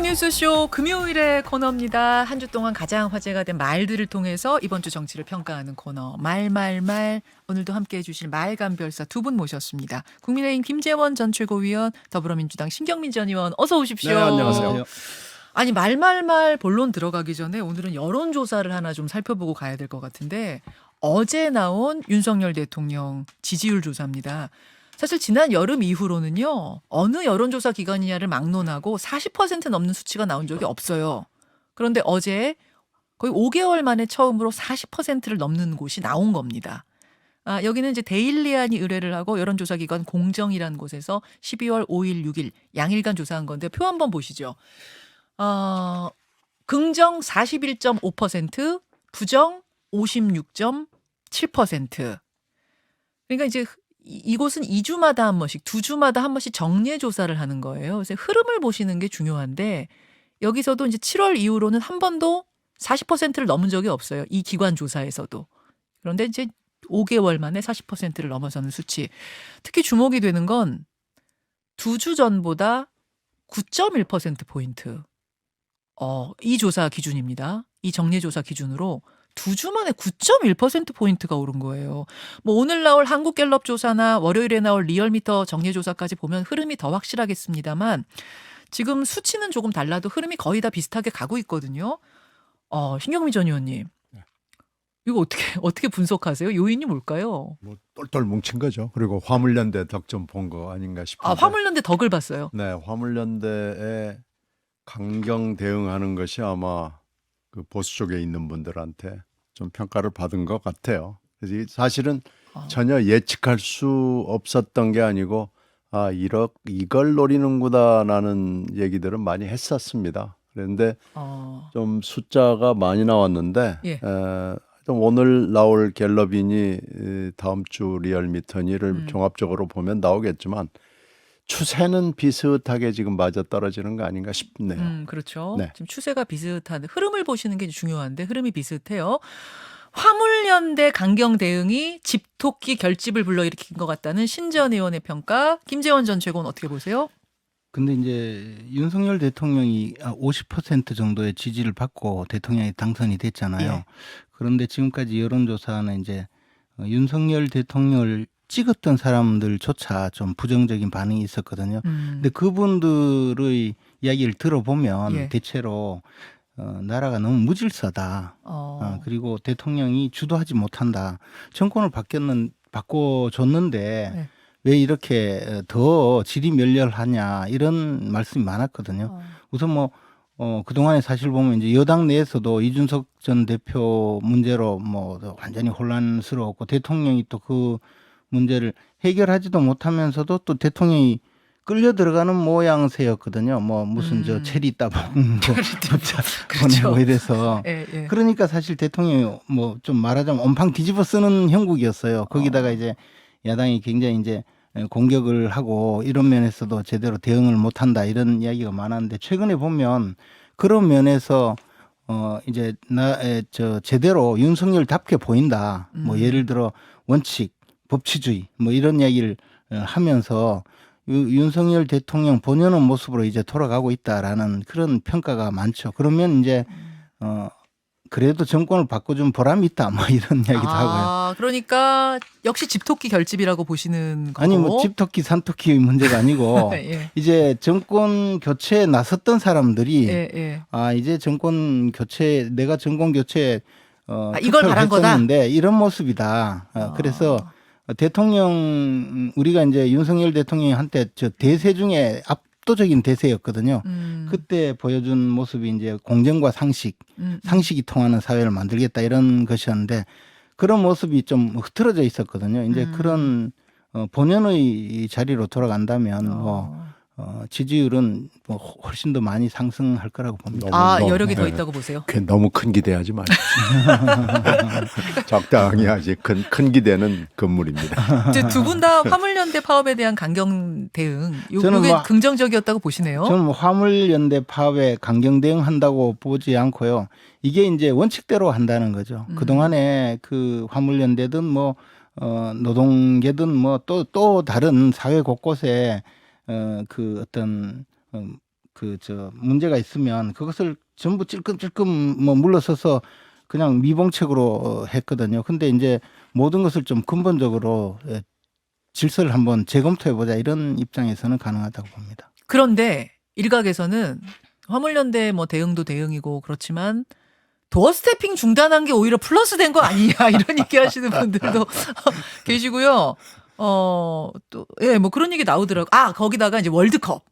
뉴스쇼 금요일의 코너입니다. 한 주 동안 가장 화제가 된 말들을 통해서 이번 주 정치를 평가하는 코너 말. 오늘도 함께해 주실 말감별사 두 분 모셨습니다. 국민의힘 김재원 전 최고위원, 더불어민주당 신경민 전 의원 어서 오십시오. 네, 안녕하세요. 아니 말 본론 들어가기 전에 오늘은 여론조사를 하나 좀 살펴보고 가야 될 것 같은데 어제 나온 윤석열 대통령 지지율 조사입니다. 사실 지난 여름 이후로는요. 어느 여론조사 기관이냐를 막론하고 40% 넘는 수치가 나온 적이 없어요. 그런데 어제 거의 5개월 만에 처음으로 40%를 넘는 곳이 나온 겁니다. 여기는 이제 데일리안이 의뢰를 하고 여론조사 기관 공정이라는 곳에서 12월 5일, 6일 양일간 조사한 건데 표 한번 보시죠. 긍정 41.5%, 부정 56.7%. 그러니까 이제 이곳은 2주마다 한 번씩, 2주마다 한 번씩 정례 조사를 하는 거예요. 그래서 흐름을 보시는 게 중요한데 여기서도 이제 7월 이후로는 한 번도 40%를 넘은 적이 없어요. 이 기관 조사에서도. 그런데 이제 5개월 만에 40%를 넘어서는 수치. 특히 주목이 되는 건 2주 전보다 9.1%포인트. 이 조사 기준입니다. 이 정례 조사 기준으로 2주 만에 9.1%포인트가 오른 거예요. 뭐 오늘 나올 한국갤럽 조사나 월요일에 나올 리얼미터 정례 조사까지 보면 흐름이 더 확실하겠습니다만 지금 수치는 조금 달라도 흐름이 거의 다 비슷하게 가고 있거든요. 신경미 전 의원님. 이거 어떻게 분석하세요? 요인이 뭘까요? 뭐 똘똘 뭉친 거죠. 그리고 화물연대 덕 좀 본 거 아닌가 싶은데. 화물연대 덕을 봤어요. 네, 화물연대에 강경 대응하는 것이 아마 그 보수 쪽에 있는 분들한테 좀 평가를 받은 것 같아요. 그래서 사실은 전혀 예측할 수 없었던 게 아니고 이걸 노리는구나라는 얘기들은 많이 했었습니다. 그런데 좀 숫자가 많이 나왔는데 예. 좀 오늘 나올 갤럽이니 다음 주 리얼미터니를 종합적으로 보면 나오겠지만 추세는 비슷하게 지금 맞아떨어지는 거 아닌가 싶네요. 그렇죠. 네. 지금 추세가 비슷한 흐름을 보시는 게 중요한데 흐름이 비슷해요. 화물연대 강경 대응이 집토끼 결집을 불러일으킨 것 같다는 신전 의원의 평가. 김재원 전 최고는 어떻게 보세요? 근데 이제 윤석열 대통령이 50% 정도의 지지를 받고 대통령이 당선이 됐잖아요. 예. 그런데 지금까지 여론조사는 이제 윤석열 대통령을 찍었던 사람들조차 좀 부정적인 반응이 있었거든요. 근데 그분들의 이야기를 들어보면 예. 대체로 나라가 너무 무질서다. 그리고 대통령이 주도하지 못한다. 정권을 바꿔줬는데 네. 왜 이렇게 더 질이 멸렬하냐 이런 말씀이 많았거든요. 우선 뭐 그동안에 사실 보면 이제 여당 내에서도 이준석 전 대표 문제로 뭐 완전히 혼란스러웠고 대통령이 또 그 문제를 해결하지도 못하면서도 또 대통령이 끌려 들어가는 모양새였거든요. 뭐 무슨 저 체리 따봉 그렇죠. 뭐 이래서 예. 그러니까 사실 대통령이 뭐 좀 말하자면 온팡 뒤집어 쓰는 형국이었어요. 거기다가 이제 야당이 굉장히 이제 공격을 하고 이런 면에서도 제대로 대응을 못한다 이런 이야기가 많았는데 최근에 보면 그런 면에서 이제 제대로 윤석열답게 보인다. 뭐 예를 들어 원칙, 법치주의 뭐 이런 이야기를 하면서 윤석열 대통령 본연의 모습으로 이제 돌아가고 있다라는 그런 평가가 많죠. 그러면 이제 그래도 정권을 바꿔준 보람이 있다 뭐 이런 이야기도 하고요. 그러니까 역시 집토끼 결집이라고 보시는 거고. 아니 뭐 집토끼 산토끼 문제가 아니고 예. 이제 정권 교체에 나섰던 사람들이 예. 이제 정권 교체 내가 정권 교체 이걸 바란 거다. 했었는데 이런 모습이다. 그래서 대통령 우리가 이제 윤석열 대통령이 한때 저 대세 중에 압도적인 대세였거든요. 그때 보여준 모습이 이제 공정과 상식이 통하는 사회를 만들겠다 이런 것이었는데 그런 모습이 좀 흐트러져 있었거든요. 이제 그런 본연의 자리로 돌아간다면 지지율은 뭐 훨씬 더 많이 상승할 거라고 봅니다. 여력이 더 있다고 보세요? 너무 큰 기대하지 마십시오. 적당히 하지. 큰 기대는 건물입니다. 이제 두 분 다 화물연대 파업에 대한 강경 대응, 저는 이게 긍정적이었다고 보시네요. 저는 뭐 화물연대 파업에 강경 대응한다고 보지 않고요. 이게 이제 원칙대로 한다는 거죠. 그동안에 그 화물연대든 뭐 노동계든 뭐 또 다른 사회 곳곳에 그 어떤 그 문제가 있으면 그것을 전부 찔끔찔끔 뭐 물러서서 그냥 미봉책으로 했거든요. 근데 이제 모든 것을 좀 근본적으로 질서를 한번 재검토해 보자 이런 입장에서는 가능하다고 봅니다. 그런데 일각에서는 화물연대 뭐 대응도 대응이고 그렇지만 도어 스태핑 중단한 게 오히려 플러스 된 거 아니냐 이런 얘기 하시는 분들도 계시고요. 또, 예, 뭐 그런 얘기 나오더라고요. 아, 거기다가 이제 월드컵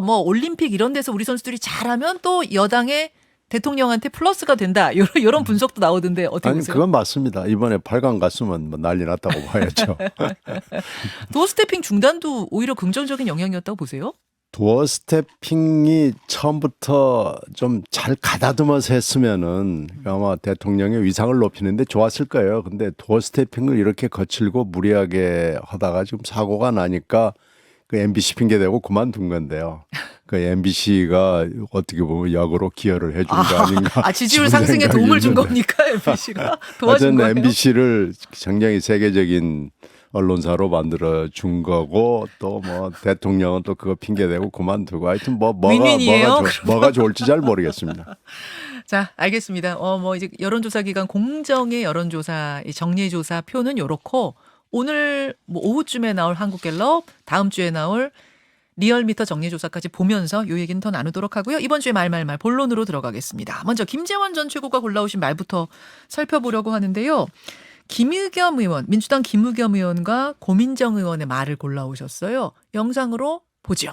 뭐 올림픽 이런 데서 우리 선수들이 잘하면 또 여당의 대통령한테 플러스가 된다. 이런 분석도 나오던데 어떻게 아니 보세요? 그건 맞습니다. 이번에 8강 갔으면 뭐 난리 났다고 봐야죠. 도어 스태핑 중단도 오히려 긍정적인 영향이었다고 보세요? 도어 스태핑이 처음부터 좀 잘 가다듬어서 했으면은 아마 대통령의 위상을 높이는데 좋았을 거예요. 근데 도어 스태핑을 이렇게 거칠고 무리하게 하다가 지금 사고가 나니까 그 MBC 핑계 대고 그만둔 건데요. 그 MBC가 어떻게 보면 역으로 기여를 해준 거 아닌가. 지지율 싶은 상승에 생각이 도움을 준 있는데. 겁니까? MBC가 도와준 거예요? MBC를 굉장히 세계적인 언론사로 만들어 준 거고 또 뭐 대통령은 또 그거 핑계 대고 그만두고 하여튼 윈윈이에요? 뭐가 좋을지 잘 모르겠습니다. 자, 알겠습니다. 뭐 이제 여론조사 기관 공정의 여론조사 이 정례조사 표는 요렇고 오늘 뭐 오후쯤에 나올 한국갤럽, 다음 주에 나올 리얼미터 정례조사까지 보면서 요 얘기는 더 나누도록 하고요. 이번 주에 말말말 본론으로 들어가겠습니다. 먼저 김재원 전 최고가 골라오신 말부터 살펴보려고 하는데요. 김의겸 의원, 민주당 김의겸 의원과 고민정 의원의 말을 골라오셨어요. 영상으로 보죠.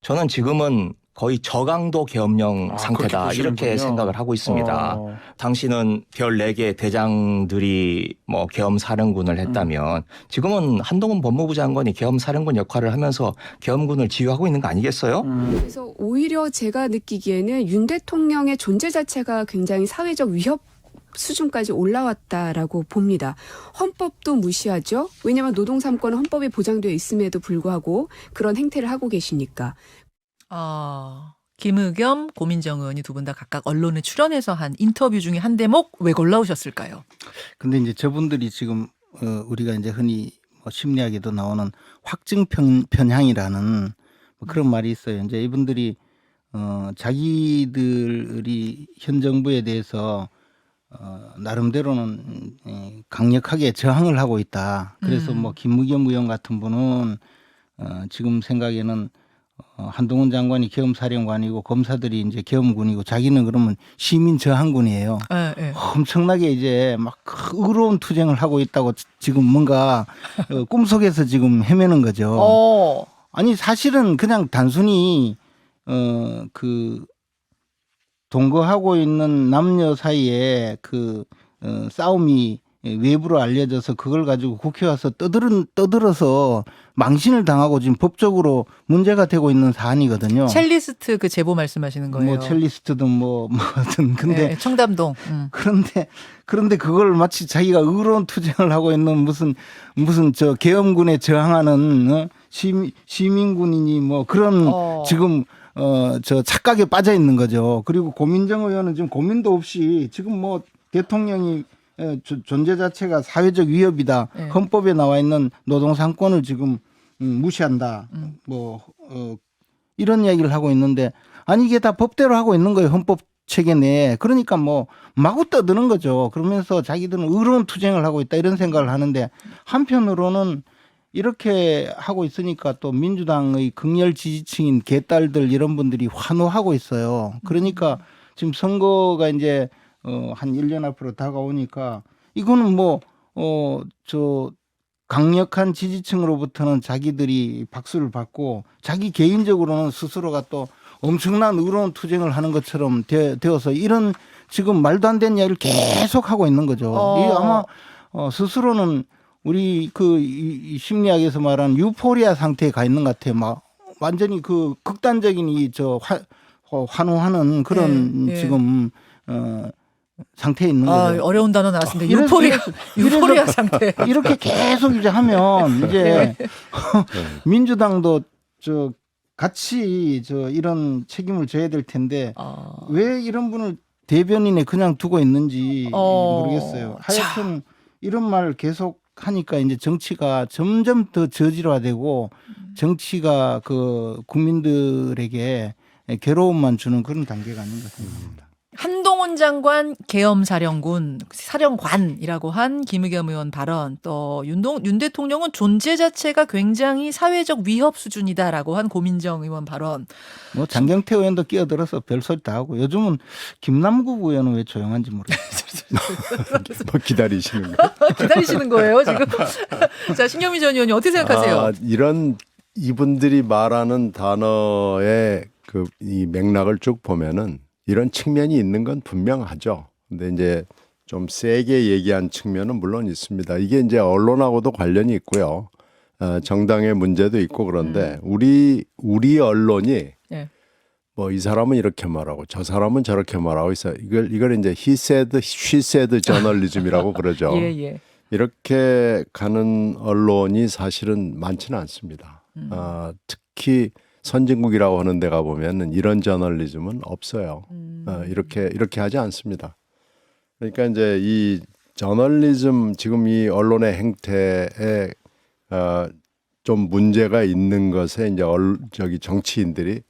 저는 지금은 거의 저강도 계엄령 상태다 그렇게 이렇게 보시는군요. 생각을 하고 있습니다. 당신은 별 4개 대장들이 뭐 계엄사령군을 했다면 지금은 한동훈 법무부 장관이 계엄사령군 역할을 하면서 계엄군을 지휘하고 있는 거 아니겠어요? 그래서 오히려 제가 느끼기에는 윤 대통령의 존재 자체가 굉장히 사회적 위협 수준까지 올라왔다라고 봅니다. 헌법도 무시하죠. 왜냐하면 노동 3권은 헌법에 보장되어 있음에도 불구하고 그런 행태를 하고 계시니까. 김의겸, 고민정 의원이 두 분 다 각각 언론에 출연해서 한 인터뷰 중에 한 대목 왜 골라오셨을까요? 근데 이제 저분들이 지금 우리가 이제 흔히 뭐 심리학에도 나오는 확증 편향이라는 뭐 그런 말이 있어요. 이제 이분들이 자기들이 현 정부에 대해서 나름대로는 강력하게 저항을 하고 있다. 그래서 뭐 김의겸 의원 같은 분은 지금 생각에는 한동훈 장관이 계엄사령관이고 검사들이 이제 계엄군이고 자기는 그러면 시민 저항군이에요. 네. 엄청나게 이제 막 의로운 투쟁을 하고 있다고 지금 뭔가 꿈속에서 지금 헤매는 거죠. 아니 사실은 그냥 단순히 그 동거하고 있는 남녀 사이에 그 싸움이 외부로 알려져서 그걸 가지고 국회 와서 떠들어서 망신을 당하고 지금 법적으로 문제가 되고 있는 사안이거든요. 첼리스트 그 제보 말씀하시는 거예요. 뭐 첼리스트든 뭐든 근데 네, 청담동. 그런데 그걸 마치 자기가 의로운 투쟁을 하고 있는 무슨 저 계엄군에 저항하는 시민군이니 뭐 그런 지금 저 착각에 빠져 있는 거죠. 그리고 고민정 의원은 지금 고민도 없이 지금 뭐 대통령이 존재 자체가 사회적 위협이다. 네. 헌법에 나와 있는 노동상권을 지금 무시한다. 이런 이야기를 하고 있는데 아니 이게 다 법대로 하고 있는 거예요. 헌법 체계 내에. 그러니까 뭐 마구 떠드는 거죠. 그러면서 자기들은 의로운 투쟁을 하고 있다 이런 생각을 하는데 한편으로는 이렇게 하고 있으니까 또 민주당의 극렬 지지층인 개딸들 이런 분들이 환호하고 있어요. 그러니까 지금 선거가 이제 한 1년 앞으로 다가오니까 이거는 저 강력한 지지층으로부터는 자기들이 박수를 받고 자기 개인적으로는 스스로가 또 엄청난 의로운 투쟁을 하는 것처럼 되어서 이런 지금 말도 안 되는 이야기를 계속 하고 있는 거죠. 이게 아마 스스로는 우리 이 심리학에서 말하는 유포리아 상태에 가 있는 것 같아요. 막 완전히 그 극단적인 환호하는 그런 지금 상태에 있는 거죠. 어려운 단어 나왔습니다. 이래서 유포리아 상태. 이렇게 계속 이제 하면 이제 민주당도 저 같이 이런 책임을 져야 될 텐데 왜 이런 분을 대변인에 그냥 두고 있는지 모르겠어요. 하여튼 이런 말 계속 하니까 이제 정치가 점점 더 저질화되고 정치가 그 국민들에게 괴로움만 주는 그런 단계가 아닌가 생각합니다. 한동훈 장관 계엄 사령관이라고 한 김의겸 의원 발언, 또 윤 대통령은 존재 자체가 굉장히 사회적 위협 수준이다라고 한 고민정 의원 발언. 뭐 장경태 의원도 끼어들어서 별소리 다 하고 요즘은 김남국 의원은 왜 조용한지 모르겠어요. 뭐 기다리시는 거. 기다리시는 거예요 지금? 자, 신경미 전 의원님 어떻게 생각하세요? 이런 이분들이 말하는 단어의 이 맥락을 쭉 보면은 이런 측면이 있는 건 분명하죠. 근데 이제 좀 세게 얘기한 측면은 물론 있습니다. 이게 이제 언론하고도 관련이 있고요. 정당의 문제도 있고 그런데 우리 언론이 네. 뭐 이 사람은 이렇게 말하고 저 사람은 저렇게 말하고 있어요. 이걸 이제 he said, she said 저널리즘이라고 그러죠. 예. 이렇게 가는 언론이 사실은 많지는 않습니다. 특히 선진국이라고 하는 데 가보면 이런 저널리즘은 없어요. 이렇게 하지 않습니다. 그러니까 이제 이 저널리즘 지금 이 언론의 행태에 좀 문제가 있는 것에 이제 정치인들이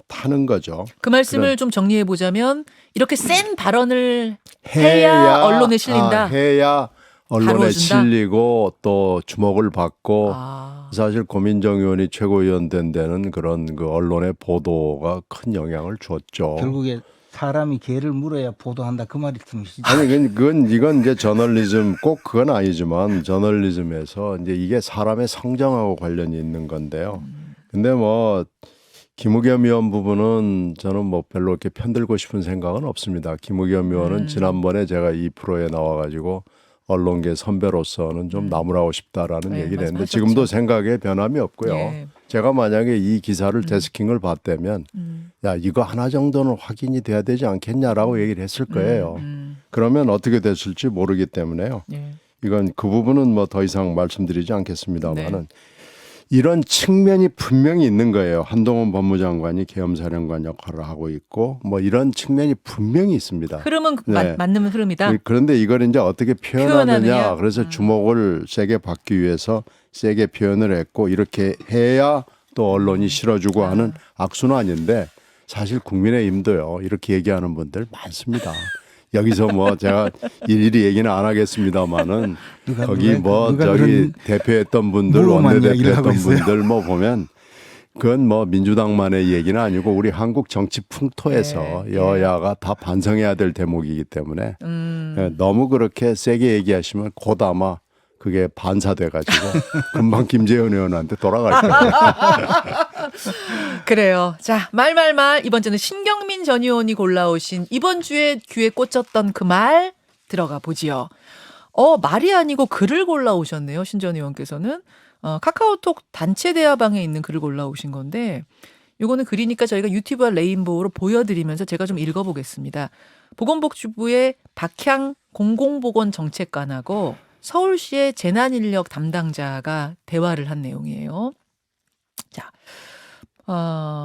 타는 거죠. 그 말씀을 좀 정리해 보자면 이렇게 센 발언을 해야 언론에 실린다. 해야 언론에 다뤄준다? 실리고 또 주목을 받고 아. 사실 고민정 의원이 최고위원 된 데는 그런 그 언론의 보도가 큰 영향을 줬죠. 결국에 사람이 개를 물어야 보도한다 그 말이 틈이시죠. 아니 이건 이제 저널리즘 꼭 그건 아니지만 저널리즘에서 이제 이게 사람의 성정하고 관련이 있는 건데요. 근데 뭐 김의겸 의원 부분은 저는 뭐 별로 이렇게 편들고 싶은 생각은 없습니다. 김의겸 의원은 지난번에 제가 이 프로에 나와가지고 언론계 선배로서는 좀 나무라고 싶다라는 네, 얘기를 했는데 말씀하셨죠. 지금도 생각에 변함이 없고요. 예. 제가 만약에 이 기사를 데스킹을 봤다면 야 이거 하나 정도는 확인이 돼야 되지 않겠냐라고 얘기를 했을 거예요. 그러면 어떻게 됐을지 모르기 때문에요. 예. 이건 그 부분은 뭐 더 이상 말씀드리지 않겠습니다만은 네. 이런 측면이 분명히 있는 거예요. 한동훈 법무장관이 계엄사령관 역할을 하고 있고 뭐 이런 측면이 분명히 있습니다. 흐름은 네. 맞는 흐름이다. 그런데 이걸 이제 어떻게 표현하느냐. 표현하느냐. 그래서 주목을 세게 받기 위해서 세게 표현을 했고 이렇게 해야 또 언론이 실어주고 하는 악순환인데 사실 국민의힘도요. 이렇게 얘기하는 분들 많습니다. 여기서 뭐 제가 일일이 얘기는 안 하겠습니다만은 거기 뭐 저기 대표했던 분들 무고만 이야기를 하고 원내대표했던 있어요. 분들 뭐 보면 그건 뭐 민주당만의 얘기는 아니고 우리 한국 정치 풍토에서 네, 여야가 다 반성해야 될 대목이기 때문에 너무 그렇게 세게 얘기하시면 곧 아마 그게 반사돼 가지고 금방 김재현 의원한테 돌아갈 거예요. 그래요. 자, 말 이번 주는 신경민 전 의원이 골라오신 이번 주에 귀에 꽂혔던 그 말 들어가 보지요. 말이 아니고 글을 골라오셨네요. 신 전 의원께서는 카카오톡 단체 대화방에 있는 글을 골라오신 건데 요거는 글이니까 저희가 유튜브와 레인보우로 보여드리면서 제가 좀 읽어보겠습니다. 보건복지부의 박향 공공보건정책관하고 서울시의 재난인력 담당자가 대화를 한 내용이에요. 자,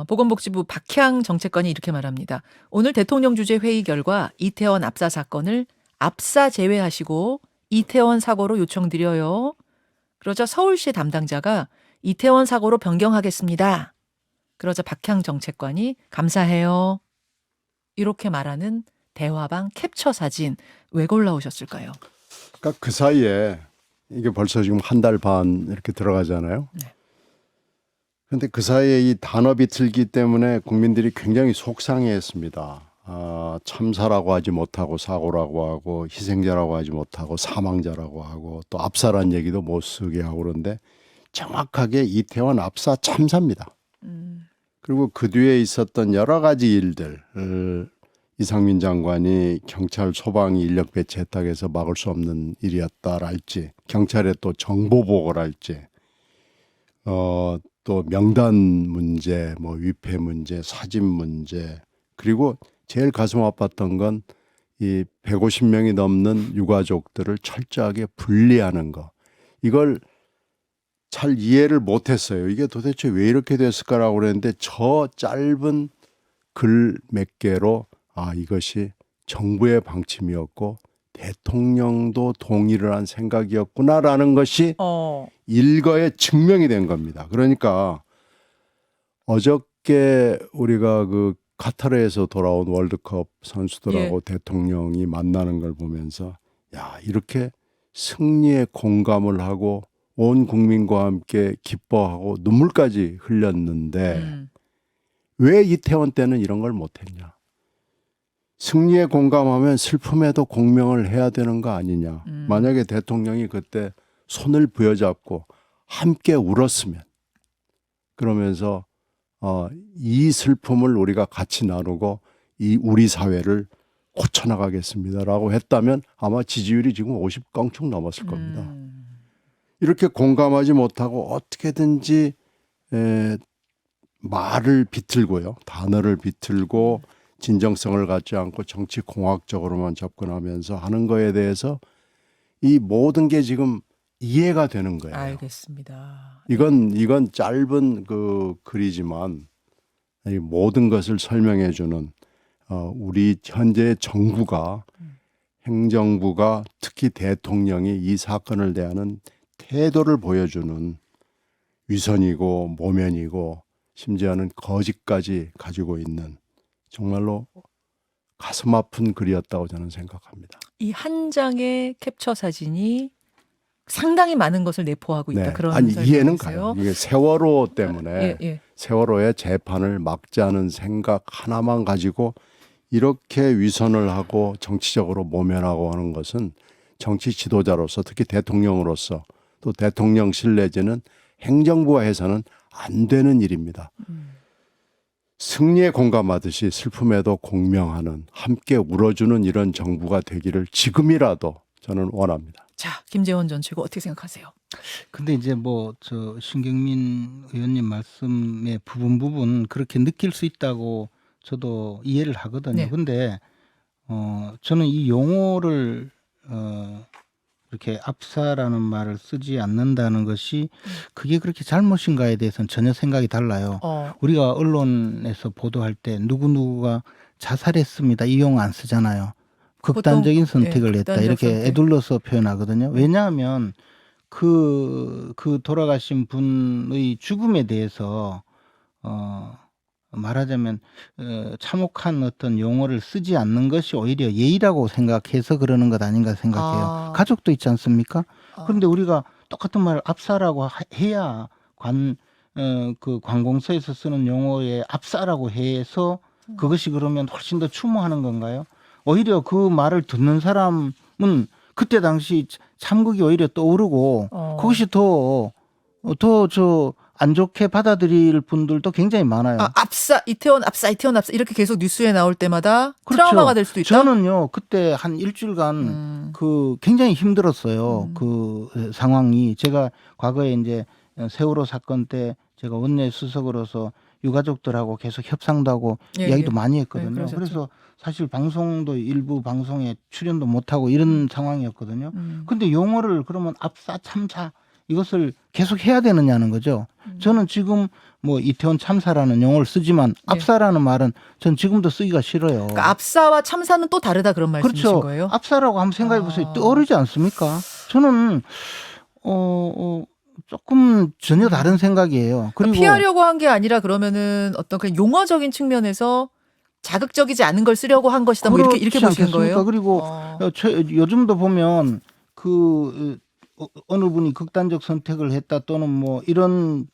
보건복지부 박향 정책관이 이렇게 말합니다. 오늘 대통령 주재 회의 결과 이태원 압사 사건을 압사 제외하시고 이태원 사고로 요청드려요. 그러자 서울시 담당자가 이태원 사고로 변경하겠습니다. 그러자 박향 정책관이 감사해요. 이렇게 말하는 대화방 캡처 사진 왜 골라오셨을까요? 그러니까 그 사이에 이게 벌써 지금 한 달 반 이렇게 들어가잖아요. 네. 그런데 그 사이에 이 단어비 틀기 때문에 국민들이 굉장히 속상해했습니다. 참사라고 하지 못하고 사고라고 하고 희생자라고 하지 못하고 사망자라고 하고 또 압사란 얘기도 못 쓰게 하고 그런데 정확하게 이태원 압사 참사입니다. 그리고 그 뒤에 있었던 여러 가지 일들 이상민 장관이 경찰 소방이 인력 배치했다고 해서 막을 수 없는 일이었다랄지 경찰의 또 정보 보고랄지 또 명단 문제, 뭐 위패 문제, 사진 문제 그리고 제일 가슴 아팠던 건 이 150명이 넘는 유가족들을 철저하게 분리하는 거. 이걸 잘 이해를 못했어요. 이게 도대체 왜 이렇게 됐을까라고 그랬는데 저 짧은 글 몇 개로 이것이 정부의 방침이었고 대통령도 동의를 한 생각이었구나라는 것이 일거에 증명이 된 겁니다. 그러니까 어저께 어저께 우리가 그 카타르에서 돌아온 월드컵 선수들하고 대통령이 만나는 걸 보면서 야, 이렇게 승리에 공감을 하고 온 국민과 함께 기뻐하고 눈물까지 흘렸는데 왜 이태원 때는 이런 걸 못했냐. 승리에 공감하면 슬픔에도 공명을 해야 되는 거 아니냐. 만약에 대통령이 그때 손을 부여잡고 함께 울었으면 그러면서 이 슬픔을 우리가 같이 나누고 이 우리 사회를 고쳐나가겠습니다라고 했다면 아마 지지율이 지금 50 껑충 넘었을 겁니다. 이렇게 공감하지 못하고 어떻게든지 말을 비틀고요. 단어를 비틀고 진정성을 갖지 않고 정치 공학적으로만 접근하면서 하는 거에 대해서 이 모든 게 지금 이해가 되는 거예요. 알겠습니다. 이건 짧은 그 글이지만 이 모든 것을 설명해 주는 우리 현재 정부가 행정부가 특히 대통령이 이 사건을 대하는 태도를 보여주는 위선이고 모면이고 심지어는 거짓까지 가지고 있는 정말로 가슴 아픈 글이었다고 저는 생각합니다. 이 한 장의 캡처 사진이 상당히 많은 것을 내포하고 있다. 그런 아니 이해는 설명이세요? 가요. 이게 세월호 때문에 예. 세월호의 재판을 막자는 생각 하나만 가지고 이렇게 위선을 하고 정치적으로 모면하고 하는 것은 정치 지도자로서 특히 대통령으로서 또 대통령실 내지는 행정부가 해서는 안 되는 일입니다. 승리에 공감하듯이 슬픔에도 공명하는 함께 울어주는 이런 정부가 되기를 지금이라도 저는 원합니다. 자, 김재원 전 최고 어떻게 생각하세요? 근데 이제 뭐 저 신경민 의원님 말씀의 부분 그렇게 느낄 수 있다고 저도 이해를 하거든요. 네. 근데 저는 이 용어를 이렇게 압사라는 말을 쓰지 않는다는 것이 그게 그렇게 잘못인가에 대해서는 전혀 생각이 달라요. 우리가 언론에서 보도할 때 누구누구가 자살했습니다. 이 용어 안 쓰잖아요. 극단적인 선택을 했다. 극단적 이렇게 선택. 애둘러서 표현하거든요. 왜냐하면 그 돌아가신 분의 죽음에 대해서 말하자면 참혹한 어떤 용어를 쓰지 않는 것이 오히려 예의라고 생각해서 그러는 것 아닌가 생각해요. 가족도 있지 않습니까? 그런데 우리가 똑같은 말을 압사라고 해야 그 관공서에서 쓰는 용어에 압사라고 해서 그것이 그러면 훨씬 더 추모하는 건가요? 오히려 그 말을 듣는 사람은 그때 당시 참극이 오히려 떠오르고 그것이 더 안 좋게 받아들일 분들도 굉장히 많아요. 압사, 이태원 압사 이렇게 계속 뉴스에 나올 때마다 그렇죠. 트라우마가 될 수도 있다. 저는요 그때 한 일주일간 그 굉장히 힘들었어요. 그 상황이 제가 과거에 이제 세월호 사건 때 제가 원내 수석으로서 유가족들하고 계속 협상도 하고 이야기도 많이 했거든요. 그러셨죠. 그래서 사실 방송도 일부 방송에 출연도 못하고 이런 상황이었거든요. 근데 용어를 그러면 압사 참사 이것을 계속 해야 되느냐는 거죠. 저는 지금 뭐 이태원 참사라는 용어를 쓰지만 압사라는 말은 전 지금도 쓰기가 싫어요. 그러니까 압사와 참사는 또 다르다 그런 말씀이신 그렇죠. 거예요? 압사라고 한번 생각해 보세요. 떠오르지 않습니까? 저는 조금 전혀 다른 생각이에요. 그리고 피하려고 한 게 아니라 그러면은 어떤 그냥 용어적인 측면에서 자극적이지 않은 걸 쓰려고 한 것이다. 뭐 이렇게 그렇지 보시는 않겠습니까? 거예요? 그리고 요즘도 보면 그 어느 분이 극단적 선택을 했다 또는 뭐 이런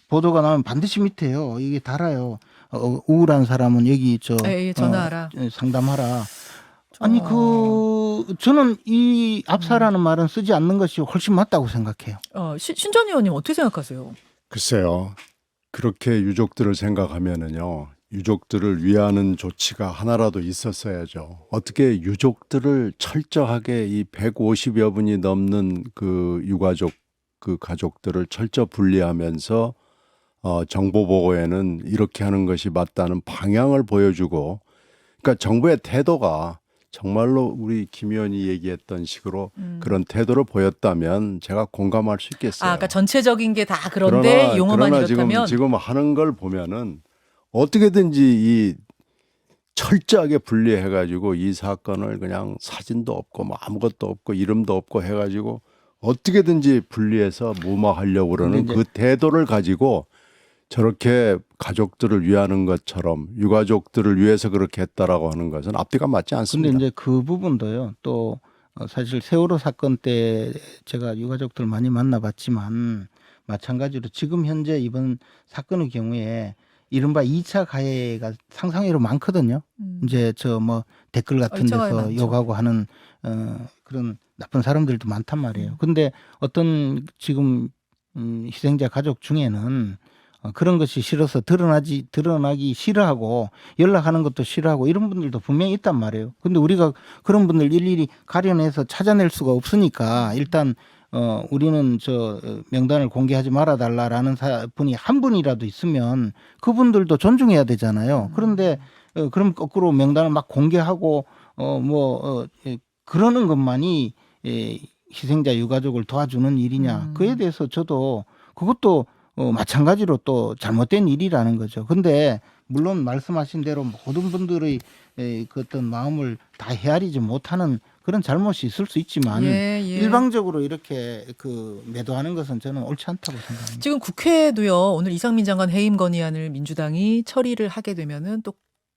보도가 나오면 반드시 밑에요. 이게 달아요. 우울한 사람은 여기 전화하라. 상담하라. 아니 저는 이 압사라는 말은 쓰지 않는 것이 훨씬 맞다고 생각해요. 신전 의원님 어떻게 생각하세요? 글쎄요. 그렇게 유족들을 생각하면은요. 유족들을 위하는 조치가 하나라도 있었어야죠. 어떻게 유족들을 철저하게 이 150여 분이 넘는 그 유가족 그 가족들을 철저 분리하면서 정보 보고에는 이렇게 하는 것이 맞다는 방향을 보여주고 그러니까 정부의 태도가 정말로 우리 김 의원이 얘기했던 식으로 그런 태도를 보였다면 제가 공감할 수 있겠어요. 그러니까 전체적인 게 다 그런데 용어만 그러나 이렇다면 지금 하는 걸 보면은 어떻게든지 이 철저하게 분리해가지고 이 사건을 그냥 사진도 없고 뭐 아무것도 없고 이름도 없고 해가지고 어떻게든지 분리해서 무마하려고 그러는 그 태도를 가지고 저렇게 가족들을 위하는 것처럼 유가족들을 위해서 그렇게 했다라고 하는 것은 앞뒤가 맞지 근데 않습니다. 이제 그 부분도요. 또 사실 세월호 사건 때 제가 유가족들 많이 만나봤지만 마찬가지로 지금 현재 이번 사건의 경우에 이른바 2차 가해가 상상외로 많거든요. 이제 저 뭐 댓글 같은 2차 가해 데서 많죠. 욕하고 하는 그런 나쁜 사람들도 많단 말이에요. 근데 어떤 지금 희생자 가족 중에는 그런 것이 싫어서 드러나기 싫어하고 연락하는 것도 싫어하고 이런 분들도 분명히 있단 말이에요. 근데 우리가 그런 분들 일일이 가려내서 찾아낼 수가 없으니까 일단 우리는 저 명단을 공개하지 말아달라라는 분이 한 분이라도 있으면 그분들도 존중해야 되잖아요. 그런데 그럼 거꾸로 명단을 막 공개하고 그러는 것만이 희생자 유가족을 도와주는 일이냐. 그에 대해서 저도 그것도 마찬가지로 또 잘못된 일이라는 거죠. 근데 물론 말씀하신 대로 모든 분들의 그 어떤 마음을 다 헤아리지 못하는 그런 잘못이 있을 수 있지만 예. 일방적으로 이렇게 그 매도하는 것은 저는 옳지 않다고 생각합니다. 지금 국회도요. 오늘 이상민 장관 해임 건의안을 민주당이 처리를 하게 되면은 또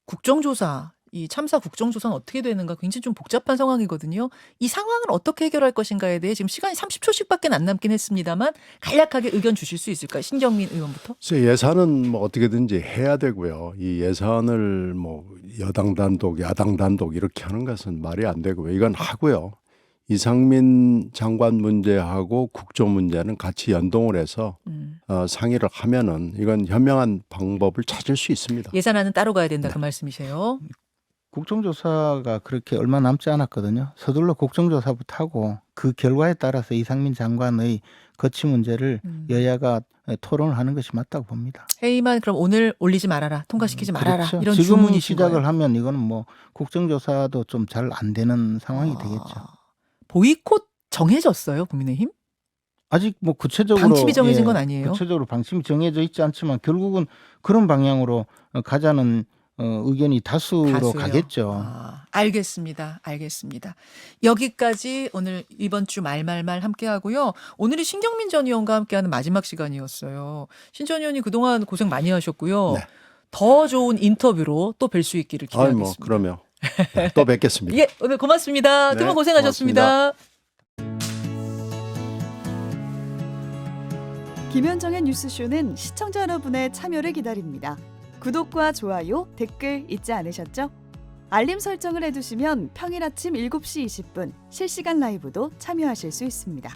국정조사, 이 참사 국정조사는 어떻게 되는가 굉장히 좀 복잡한 상황이거든요. 이 상황을 어떻게 해결할 것인가에 대해 지금 시간이 30초씩밖에 안 남긴 했습니다만 간략하게 의견 주실 수 있을까요? 신경민 의원부터. 그래서 예산은 뭐 어떻게든지 해야 되고요. 이 예산을 뭐 여당 단독, 야당 단독 이렇게 하는 것은 말이 안 되고요. 이건 하고요. 이상민 장관 문제하고 국조 문제는 같이 연동을 해서 상의를 하면은 이건 현명한 방법을 찾을 수 있습니다. 예산안은 따로 가야 된다 그 말씀이세요. 국정조사가 그렇게 얼마 남지 않았거든요. 서둘러 국정조사부터 하고 그 결과에 따라서 이상민 장관의 거취 문제를 여야가 토론을 하는 것이 맞다고 봅니다. 회의만 그럼 오늘 올리지 말아라, 통과시키지 말아라 그렇죠. 이런 지금 주문이신 시작을 거예요. 하면 이거는 뭐 국정조사도 좀 잘 안 되는 상황이 되겠죠. 보이콧 정해졌어요, 국민의힘? 아직 뭐 구체적으로 방침이 정해진 건 아니에요? 구체적으로 방침이 정해져 있지 않지만 결국은 그런 방향으로 가자는 의견이 다수로 다수요. 가겠죠. 알겠습니다. 여기까지 오늘 이번 주 말말말 함께 하고요. 오늘이 신경민 전 의원과 함께하는 마지막 시간이었어요. 신 전 의원이 그동안 고생 많이 하셨고요. 네. 더 좋은 인터뷰로 또 뵐 수 있기를 기대하겠습니다. 뭐 그러면 또 뵙겠습니다. 예, 오늘 고맙습니다. 두 분 네, 고생하셨습니다. 김현정의 뉴스쇼는 시청자 여러분의 참여를 기다립니다. 구독과 좋아요, 댓글 잊지 않으셨죠? 알림 설정을 해두시면 평일 아침 7시 20분 실시간 라이브도 참여하실 수 있습니다.